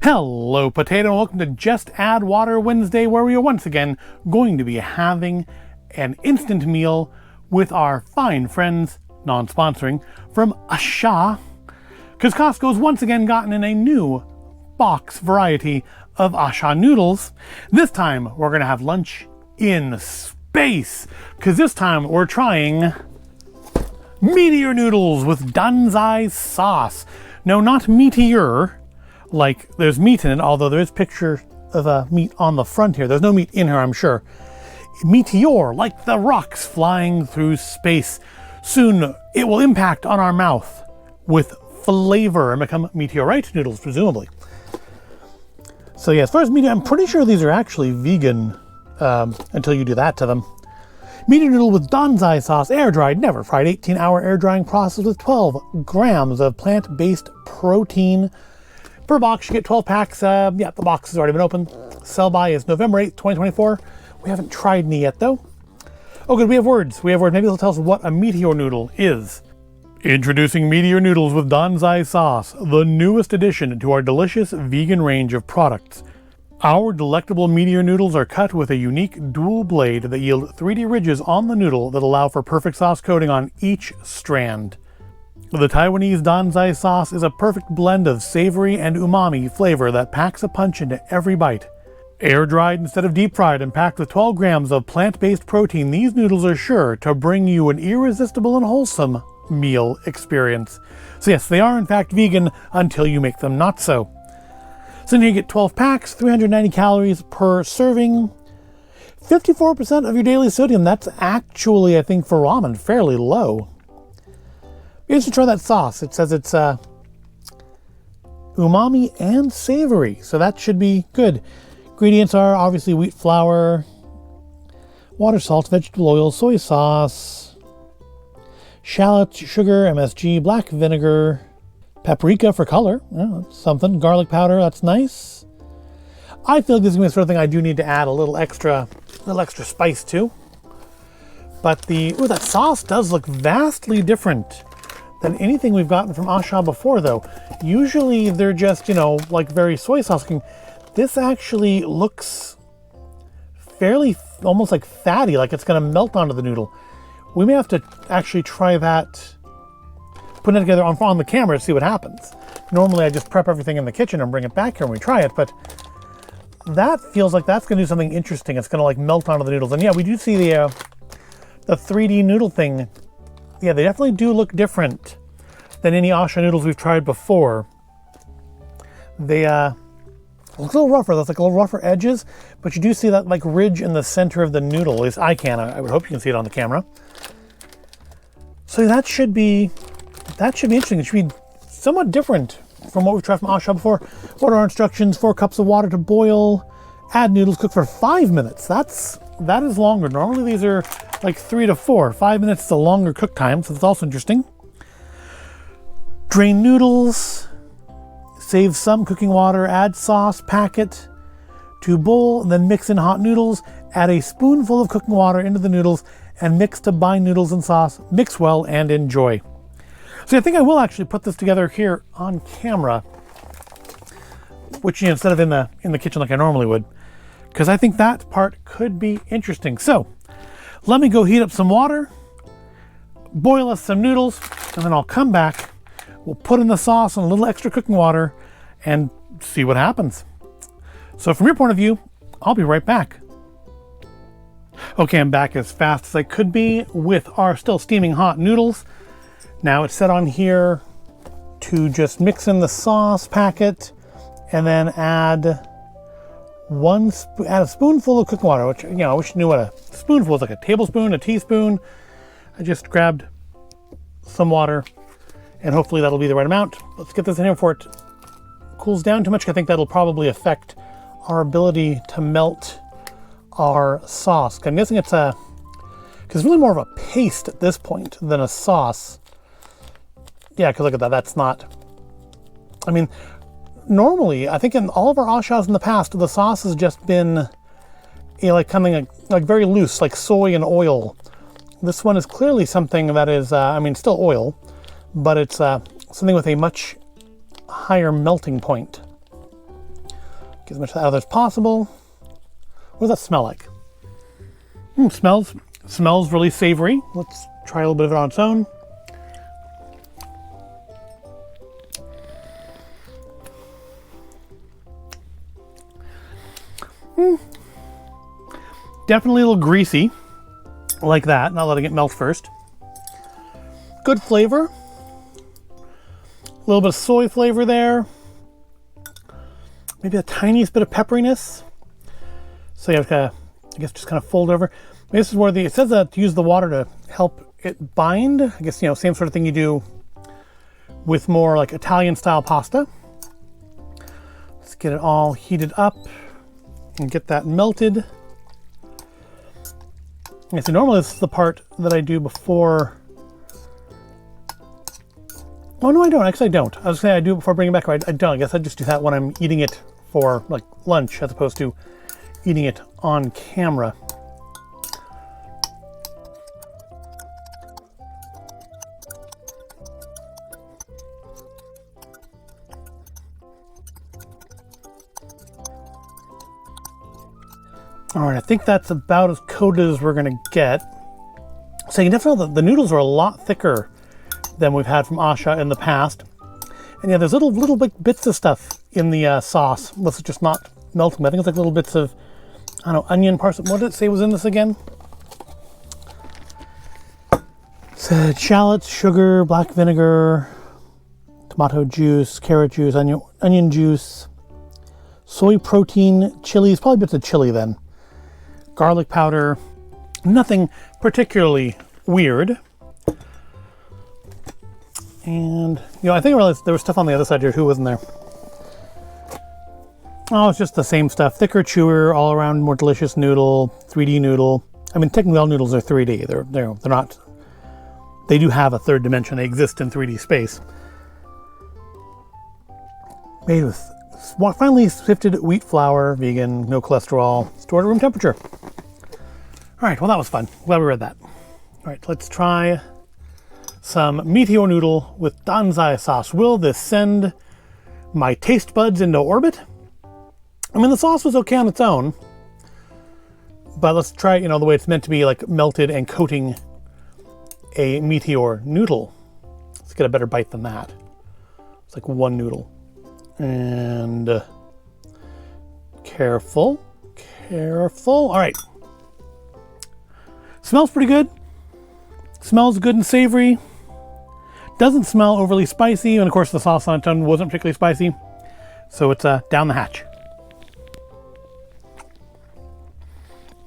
Hello Potato, and welcome to Just Add Water Wednesday, where we are once again going to be having an instant meal with our fine friends, non-sponsoring, from A-Sha, because Costco's once again gotten in a new box variety of A-Sha noodles. This time we're going to have lunch in space, because this time we're trying Meteor Noodles with Danzai Sauce. No, not Meteor, like there's meat in it, although there is picture of meat on the front here. There's no meat in here, I'm sure. Meteor, like the rocks flying through space. Soon it will impact on our mouth with flavor and become meteorite noodles, presumably. So yeah, as far as meteor, I'm pretty sure these are actually vegan until you do that to them. Meteor Noodle with Danzai Sauce, air-dried, never fried, 18-hour air-drying process with 12 grams of plant-based protein. Per box, you get 12 packs. Yeah, the box has already been opened. Sell by is November 8th, 2024. We haven't tried any yet, though. Oh, good, we have words. Maybe they'll tell us what a Meteor Noodle is. Introducing Meteor Noodles with Danzai Sauce, the newest addition to our delicious vegan range of products. Our delectable Meteor Noodles are cut with a unique dual blade that yield 3D ridges on the noodle that allow for perfect sauce coating on each strand. The Taiwanese Danzai sauce is a perfect blend of savory and umami flavor that packs a punch into every bite. Air-dried instead of deep-fried and packed with 12 grams of plant-based protein, these noodles are sure to bring you an irresistible and wholesome meal experience. So yes, they are in fact vegan until you make them not so. So here you get 12 packs, 390 calories per serving, 54% of your daily sodium. That's actually, I think, for ramen, fairly low. You should try that sauce. It says it's umami and savory, so that should be good. Ingredients are obviously wheat flour, water, salt, vegetable oil, soy sauce, shallot, sugar, MSG, black vinegar, paprika for color, that's something, garlic powder, that's nice. I feel like this is the sort of thing I do need to add a little extra spice to. But that sauce does look vastly different than anything we've gotten from A-Sha before, though. Usually they're just, like very soy sauce looking. This actually looks fairly, almost like fatty, like it's going to melt onto the noodle. We may have to actually try that, putting it together on the camera to see what happens. Normally I just prep everything in the kitchen and bring it back here when we try it, but that feels like that's going to do something interesting. It's going to like melt onto the noodles. And yeah, we do see the 3D noodle thing. Yeah, they definitely do look different than any A-Sha noodles we've tried before. They look a little rougher. That's like a little rougher edges, but you do see that like ridge in the center of the noodle. At least I can. I would hope you can see it on the camera. So that should be interesting. It should be somewhat different from what we've tried from A-Sha before. What are our instructions? 4 cups of water to boil. Add noodles, cook for 5 minutes. That is longer. Normally these are like 3 to 4. 5 minutes is a longer cook time, so that's also interesting. Drain noodles, save some cooking water, add sauce, pack it to bowl, and then mix in hot noodles. Add a spoonful of cooking water into the noodles and mix to bind noodles and sauce. Mix well and enjoy. So I think I will actually put this together here on camera, which instead of in the kitchen like I normally would, because I think that part could be interesting. So let me go heat up some water, boil us some noodles, and then I'll come back. We'll put in the sauce and a little extra cooking water and see what happens. So from your point of view, I'll be right back. Okay, I'm back as fast as I could be with our still steaming hot noodles. Now it's set on here to just mix in the sauce packet and then add a spoonful of cooking water, which, I wish you knew what a spoonful is, like a tablespoon, a teaspoon. I just grabbed some water and hopefully that'll be the right amount. Let's get this in here before it cools down too much. I think that'll probably affect our ability to melt our sauce. I'm guessing because it's really more of a paste at this point than a sauce. Yeah, because look at that, that's not, normally, I think in all of our A-Shas in the past, the sauce has just been like very loose, like soy and oil. This one is clearly something that is, still oil, but it's something with a much higher melting point. Get as much out of there as possible. What does that smell like? Smells really savory. Let's try a little bit of it on its own. Definitely a little greasy, like that, not letting it melt first. Good flavor. A little bit of soy flavor there. Maybe the tiniest bit of pepperiness. So you have to, I guess, just kind of fold over. This is where it says to use the water to help it bind. I guess, you know, same sort of thing you do with more like Italian style pasta. Let's get it all heated up and get that melted. Okay, so normally this is the part that I do before. Oh no, I don't. Actually, I don't. I was saying I do it before bringing it back. I don't. I guess I just do that when I'm eating it for like lunch, as opposed to eating it on camera. All right, I think that's about as coated as we're gonna get. So you can definitely tell the noodles are a lot thicker than we've had from A-Sha in the past. And yeah, there's little bits of stuff in the sauce. Unless it's just not melting. I think it's like little bits of, I don't know, onion, parsley. What did it say was in this again? It said shallots, sugar, black vinegar, tomato juice, carrot juice, onion juice, soy protein, chilies, probably bits of chili then. Garlic powder, nothing particularly weird. And, you know, I think I realized there was stuff on the other side here too, wasn't there? Oh, it's just the same stuff. Thicker, chewer, all around more delicious noodle, 3D noodle. I mean, technically all noodles are 3D. They're not, they do have a third dimension. They exist in 3D space. Made with finely sifted wheat flour, vegan, no cholesterol, stored at room temperature. All right, well, that was fun. Glad we read that. All right, let's try some Meteor Noodle with Danzai Sauce. Will this send my taste buds into orbit? I mean, the sauce was okay on its own, but let's try it, you know, the way it's meant to be, like melted and coating a Meteor Noodle. Let's get a better bite than that. It's like one noodle. And careful. All right. Smells pretty good. Smells good and savory. Doesn't smell overly spicy, and of course the sauce on its own wasn't particularly spicy, so it's down the hatch.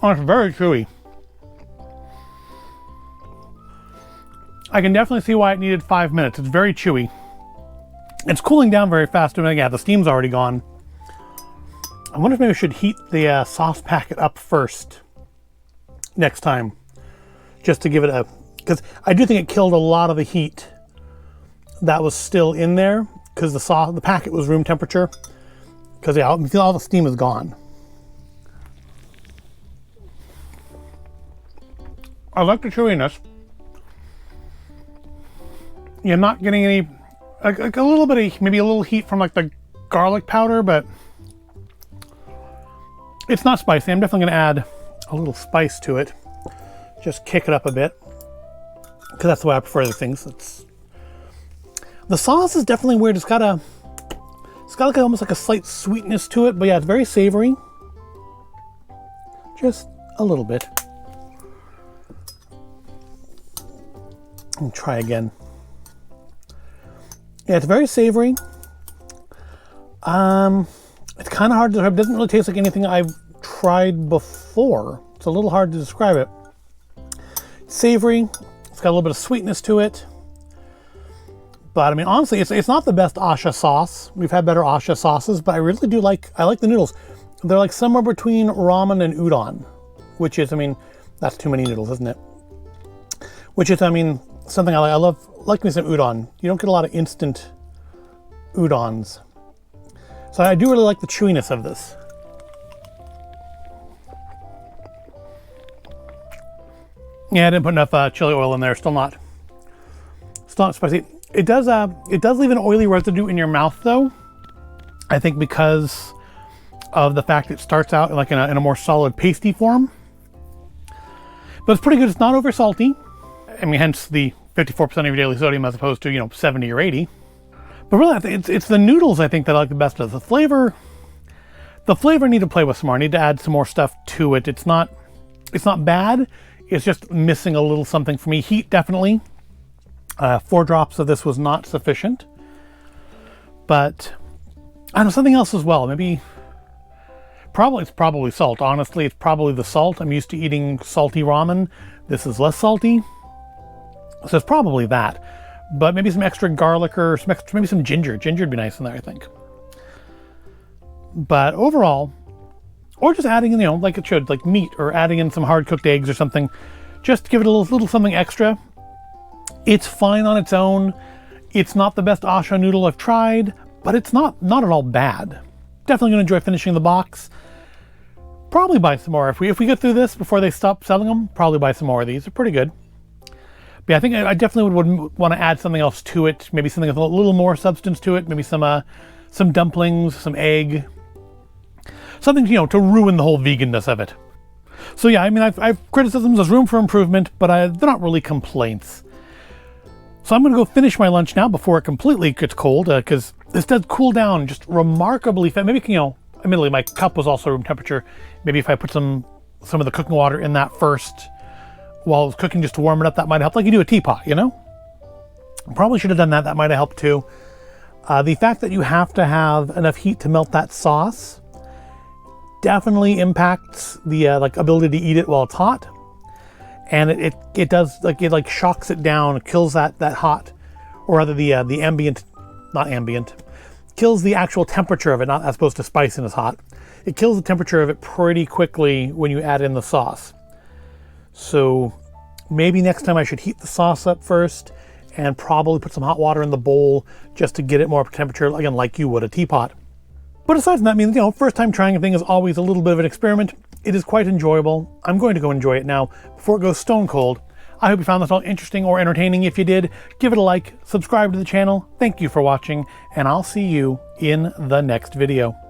Oh, it's very chewy. I can definitely see why it needed 5 minutes. It's very chewy. It's cooling down very fast. I mean, yeah, the steam's already gone. I wonder if maybe I should heat the sauce packet up first next time, just to give it a, because I do think it killed a lot of the heat that was still in there, because the packet was room temperature. Because yeah, all the steam is gone. I like the chewiness. You're not getting any, like a little bit of, maybe a little heat from like the garlic powder, but it's not spicy. I'm definitely going to add a little spice to it. Just kick it up a bit, because that's the way I prefer the things. The sauce is definitely weird. It's got like almost like a slight sweetness to it, but yeah, it's very savory. Just a little bit. And try again. Yeah, it's very savory. It's kind of hard to describe. It doesn't really taste like anything I've tried before. It's a little hard to describe it. Savory. It's got a little bit of sweetness to it. But I mean, honestly, it's not the best A-Sha sauce. We've had better A-Sha sauces, but I really do I like the noodles. They're like somewhere between ramen and udon, which is, I mean, that's too many noodles, isn't it? Which is, I mean, something I like. I like me some udon. You don't get a lot of instant udons. So I do really like the chewiness of this. Yeah, I didn't put enough chili oil in there. Still not spicy. It does leave an oily residue in your mouth though. I think because of the fact it starts out like in a more solid pasty form. But it's pretty good. It's not over salty. I mean, hence the 54% of your daily sodium as opposed to, 70 or 80. But really, it's the noodles I think that I like the best of the flavor. The flavor I need to play with some more. I need to add some more stuff to it. It's not bad. It's just missing a little something for me. Heat, definitely. 4 drops of this was not sufficient. But I know something else as well. Maybe, it's probably salt. Honestly, it's probably the salt. I'm used to eating salty ramen. This is less salty. So it's probably that. But maybe some extra garlic or maybe some ginger. Ginger would be nice in there, I think. But overall, or just adding in, like it should, like meat, or adding in some hard-cooked eggs or something, just to give it a little something extra. It's fine on its own. It's not the best A-Sha noodle I've tried, but it's not at all bad. Definitely going to enjoy finishing the box. Probably buy some more. If we get through this before they stop selling them, probably buy some more of these. They're pretty good. But yeah, I think I definitely would want to add something else to it. Maybe something with a little more substance to it. Maybe some dumplings, some egg. Something, to ruin the whole veganness of it. So yeah, I mean, I've criticisms. There's room for improvement, but they're not really complaints. So I'm going to go finish my lunch now before it completely gets cold, because this does cool down just remarkably fast. Maybe, admittedly, my cup was also room temperature. Maybe if I put some of the cooking water in that first while it was cooking, just to warm it up, that might help. Like you do a teapot, Probably should have done that. That might have helped too. The fact that you have to have enough heat to melt that sauce definitely impacts the ability to eat it while it's hot. And it does, it shocks it down. It kills that hot, or rather the ambient, not ambient, kills the actual temperature of it, not as opposed to spicing as hot. It kills the temperature of it pretty quickly when you add in the sauce. So maybe next time I should heat the sauce up first and probably put some hot water in the bowl just to get it more temperature, again, like you would a teapot. But aside from that, I mean, first time trying a thing is always a little bit of an experiment. It is quite enjoyable. I'm going to go enjoy it now before it goes stone cold. I hope you found this all interesting or entertaining. If you did, give it a like, subscribe to the channel. Thank you for watching, and I'll see you in the next video.